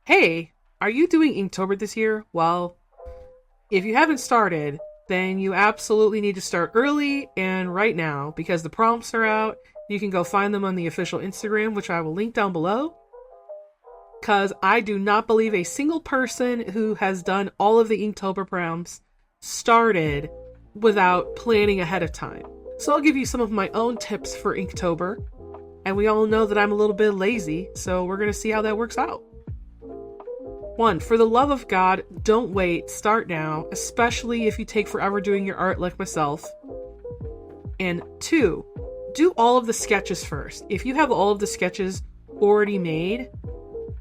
Hey, are you doing Inktober this year? Well, if you haven't started, then you absolutely need to start early and right now because the prompts are out. You can go find them on the official Instagram, which I will link down below. Because I do not believe a single person who has done all of the Inktober prompts started without planning ahead of time. So I'll give you some of my own tips for Inktober. And we all know that I'm a little bit lazy, so we're going to see how that works out. 1. For the love of God, don't wait. Start now, especially if you take forever doing your art like myself. And 2. Do all of the sketches first. If you have all of the sketches already made,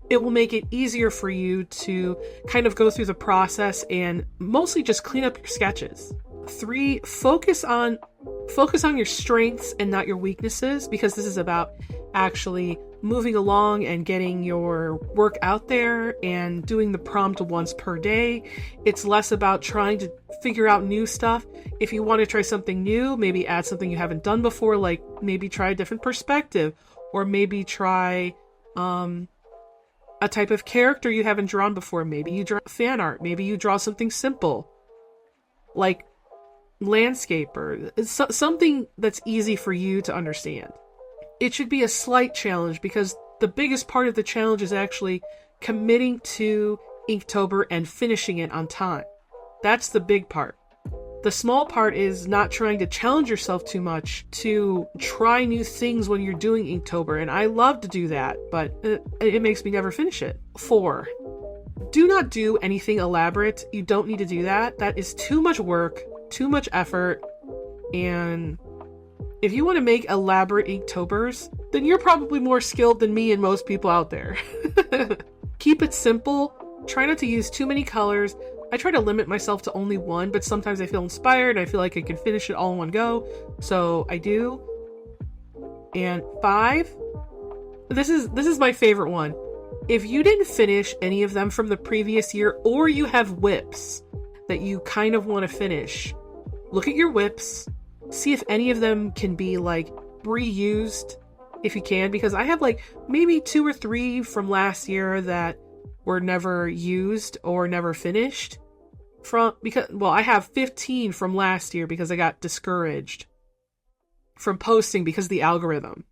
it will make it easier for you to kind of go through the process and mostly just clean up your sketches. 3. Focus on your strengths and not your weaknesses, because this is about actually moving along and getting your work out there and doing the prompt once per day. It's less about trying to figure out new stuff. If you want to try something new, maybe add something you haven't done before, like maybe try a different perspective, or maybe try a type of character you haven't drawn before. Maybe you draw fan art. Maybe you draw something simple, like landscape, or something that's easy for you to understand. It should be a slight challenge, because the biggest part of the challenge is actually committing to Inktober and finishing it on time. That's the big part. The small part is not trying to challenge yourself too much to try new things when you're doing Inktober, and I love to do that, but it makes me never finish it. 4. Do not do anything elaborate. You don't need to do that. That is too much work, too much effort, and if you want to make elaborate Inktobers, then you're probably more skilled than me and most people out there. Keep it simple. Try not to use too many colors. I try to limit myself to only one, but sometimes I feel inspired and I feel like I can finish it all in one go, so I do. And 5, this is my favorite one. If you didn't finish any of them from the previous year, or you have whips that you kind of want to finish, look at your whips, see if any of them can be like reused if you can, because I have like maybe 2 or 3 from last year that were never used or never finished I have 15 from last year because I got discouraged from posting because of the algorithm.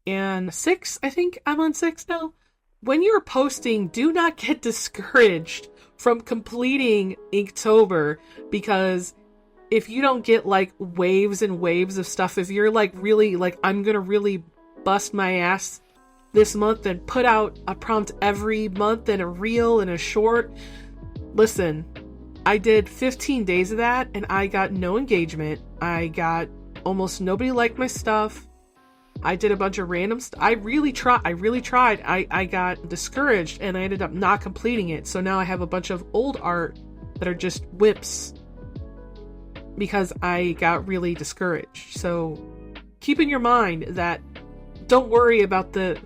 And 6, I think I'm on 6 now. When you're posting, do not get discouraged from completing Inktober, because if you don't get like waves and waves of stuff, if you're like really like, I'm gonna really bust my ass this month and put out a prompt every month and a reel and a short, listen, I did 15 days of that and I got no engagement. I got almost nobody liked my stuff. I did a bunch of random stuff. I really tried. I got discouraged and I ended up not completing it. So now I have a bunch of old art that are just whips because I got really discouraged. So keep in your mind that don't worry about that.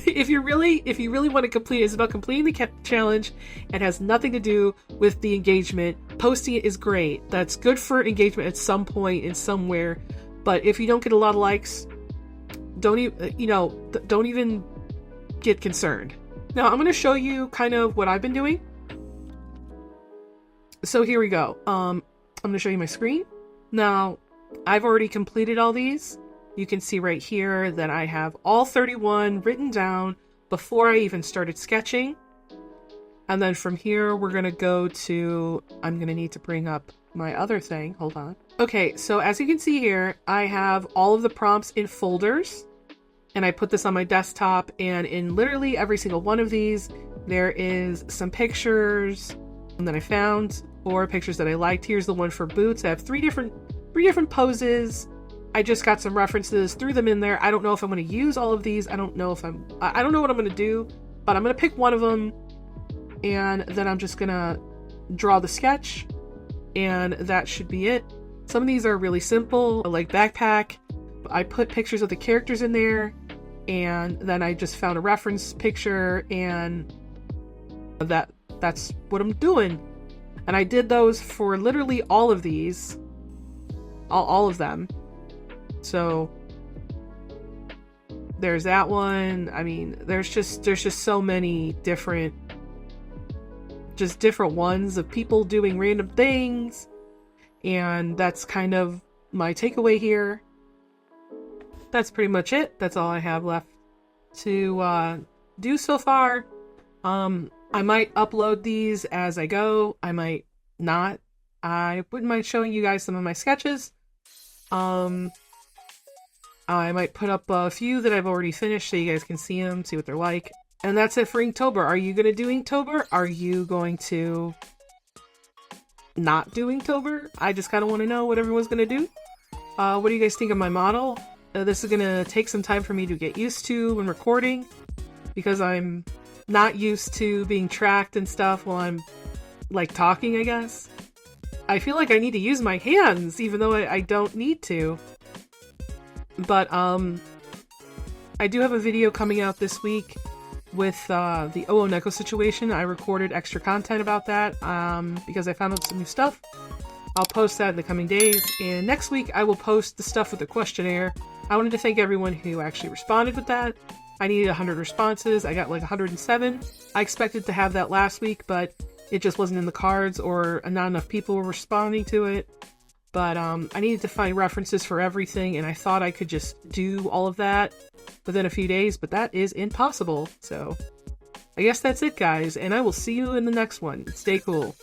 If you really want to complete it, it's about completing the challenge and has nothing to do with the engagement. Posting it is great. That's good for engagement at some point and somewhere. But if you don't get a lot of likes, don't even get concerned. Now I'm going to show you kind of what I've been doing. So here we go. I'm going to show you my screen. Now, I've already completed all these. You can see right here that I have all 31 written down before I even started sketching. And then from here, we're going to go to, I'm going to need to bring up my other thing. Hold on. Okay, so as you can see here, I have all of the prompts in folders. And I put this on my desktop, and in literally every single one of these, there is some pictures that I found, or pictures that I liked. Here's the one for boots. I have three different poses. I just got some references, threw them in there. I don't know if I'm going to use all of these. I don't know what I'm going to do, but I'm going to pick one of them, and then I'm just going to draw the sketch, and that should be it. Some of these are really simple, like backpack. I put pictures of the characters in there, and then I just found a reference picture, and that's what I'm doing. And I did those for literally all of these, all of them. So There's that one. I mean, there's just so many different ones of people doing random things, and that's kind of my takeaway here. That's pretty much it. That's all I have left to do so far. I might upload these as I go. I might not. I wouldn't mind showing you guys some of my sketches. I might put up a few that I've already finished so you guys can see them, see what they're like. And that's it for Inktober. Are you going to do Inktober? Are you going to not do Inktober? I just kind of want to know what everyone's going to do. What do you guys think of my model? This is going to take some time for me to get used to when recording, because I'm not used to being tracked and stuff while I'm, like, talking, I guess. I feel like I need to use my hands, even though I don't need to. But, I do have a video coming out this week with, the OO Neko situation. I recorded extra content about that, because I found out some new stuff. I'll post that in the coming days, and next week I will post the stuff with the questionnaire. I wanted to thank everyone who actually responded with that. I needed 100 responses. I got like 107. I expected to have that last week, but it just wasn't in the cards, or not enough people were responding to it. But I needed to find references for everything, and I thought I could just do all of that within a few days, but that is impossible. So I guess that's it, guys, and I will see you in the next one. Stay cool.